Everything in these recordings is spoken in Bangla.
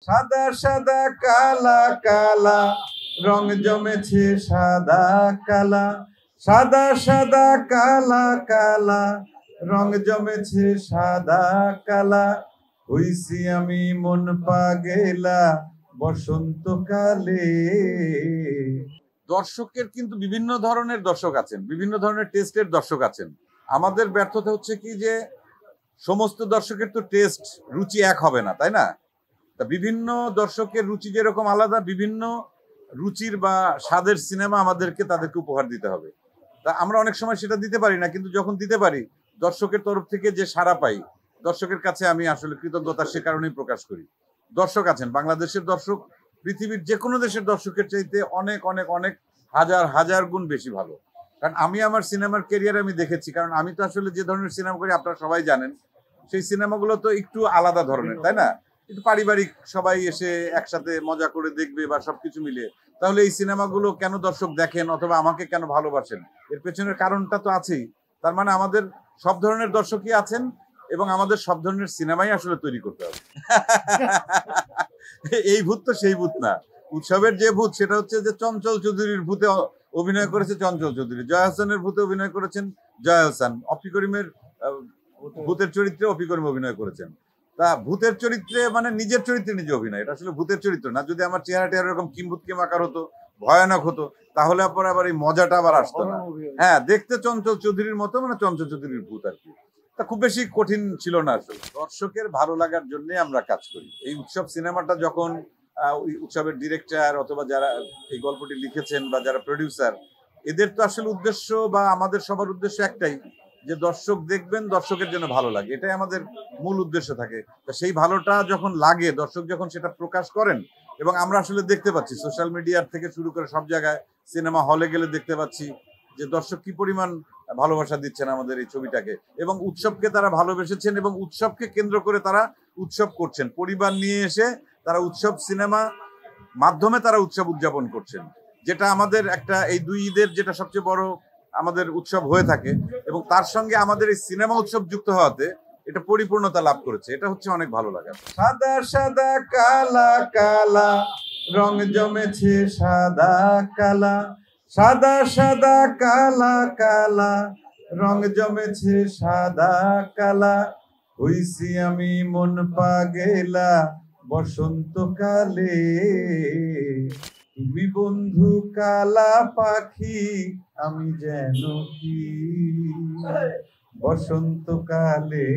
সাদা সাদা কালা কালা রং জমেছে সাদা কালা, সাদা সাদা কালা কালা রং জমেছে সাদা কালা, হইছি আমি মন পাগেলা বসন্তকালে। দর্শকের কিন্তু বিভিন্ন ধরনের দর্শক আছেন, বিভিন্ন ধরনের টেস্টের দর্শক আছেন। আমাদের ব্যর্থতা হচ্ছে কি যে সমস্ত দর্শকের তো টেস্ট রুচি এক হবে না, তাই না? তা বিভিন্ন দর্শকের রুচি যেরকম আলাদা, বিভিন্ন রুচির বা স্বাদের সিনেমা আমাদেরকে তাদেরকে উপহার দিতে হবে। তা আমরা অনেক সময় সেটা দিতে পারি না, কিন্তু যখন দিতে পারি দর্শকের তরফ থেকে যে সাড়া পাই, দর্শকের কাছে আমি আসলে কৃতজ্ঞতা সে কারণেই প্রকাশ করি। দর্শক আছেন, বাংলাদেশের দর্শক পৃথিবীর যে কোনো দেশের দর্শকের চাইতে অনেক অনেক অনেক হাজার হাজার গুণ বেশি ভালো। কারণ আমি আমার সিনেমার ক্যারিয়ারে আমি দেখেছি, কারণ আমি তো আসলে যে ধরনের সিনেমা করি আপনারা সবাই জানেন, সেই সিনেমাগুলো তো একটু আলাদা ধরনের, তাই না? একটু পারিবারিক, সবাই এসে একসাথে মজা করে দেখবে বা সবকিছু মিলিয়ে। তাহলে এই সিনেমাগুলো কেন দর্শক দেখেন অথবা আমাকে কেন ভালোবাসেন, এর পেছনের কারণটা তো আছেই। তার মানে আমাদের সব ধরনের দর্শকই আছেন এবং আমাদের সব ধরনের সিনেমাই আসলে তৈরি করতে হবে। এই ভূত তো সেই ভূত না, উৎসবের যে ভূত সেটা হচ্ছে যে চঞ্চল চৌধুরীর ভূতে অভিনয় করেছে চঞ্চল চৌধুরী, জয়া হোসেনের ভূতে অভিনয় করেছেন জয়া হোসেন, অপি করিমের ভূতের চরিত্রে অপি করিম অভিনয় করেছেন। তা ভূতের চরিত্রে মানে নিজের চরিত্রে নিজে অভিনয়, এটা আসলে ভূতের চরিত্র না। যদি আমার চেহারাটা এরকম কিম্ভূত কিম আকার হতো, ভয়ানক হতো, তাহলে আবার এই মজাটা আবার আসতো না। হ্যাঁ, দেখতে চঞ্চল চৌধুরীর মতো, মানে চঞ্চল চৌধুরীর ভূত আর কি। তা খুব বেশি কঠিন ছিল না আসলে। দর্শকের ভালো লাগার জন্য আমরা কাজ করি। এই উৎসব সিনেমাটা যখন ওই উৎসবের ডিরেক্টর অথবা যারা এই গল্পটি লিখেছেন বা যারা প্রডিউসার, এদের তো আসলে উদ্দেশ্য বা আমাদের সবার উদ্দেশ্য একটাই, যে দর্শক দেখবেন, দর্শকের জন্য ভালো লাগে, এটাই আমাদের মূল উদ্দেশ্য থাকে। তা সেই ভালোটা যখন লাগে, দর্শক যখন সেটা প্রকাশ করেন, এবং আমরা আসলে দেখতে পাচ্ছি সোশ্যাল মিডিয়ার থেকে শুরু করে সব জায়গায়, সিনেমা হলে গেলে দেখতে পাচ্ছি যে দর্শক কি পরিমাণ ভালোবাসা দিচ্ছেন আমাদের এই ছবিটাকে, এবং উৎসবকে তারা ভালোবেসেছেন এবং উৎসবকে কেন্দ্র করে তারা উৎসব করছেন। পরিবার নিয়ে এসে তারা উৎসব সিনেমা মাধ্যমে তারা উৎসব উদযাপন করছেন, যেটা আমাদের একটা এই দুই ঈদের যেটা সবচেয়ে বড় আমাদের উৎসব হয়ে থাকে, এবং তার সঙ্গে আমাদের এই সিনেমা উৎসব যুক্ত হওয়াতে এটা পরিপূর্ণতা লাভ করেছে। এটা হচ্ছে অনেক ভালো লাগা। সাদা সাদা কালা কালা রং জমেছে সাদা কালা, সাদা সাদা কালা কালা রং জমেছে সাদা কালা, হইছি আমি মন পাগেলা বসন্তকালে। তুমি বন্ধু কালা পাখি, আমি যেন কি বসন্তকালে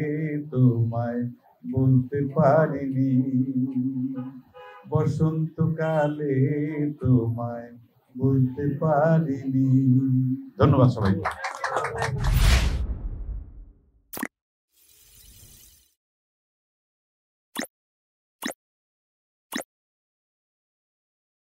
তোমায় বলতে পারিনি, বসন্তকালে তোমায় বলতে পারিনি। ধন্যবাদ সবাইকে।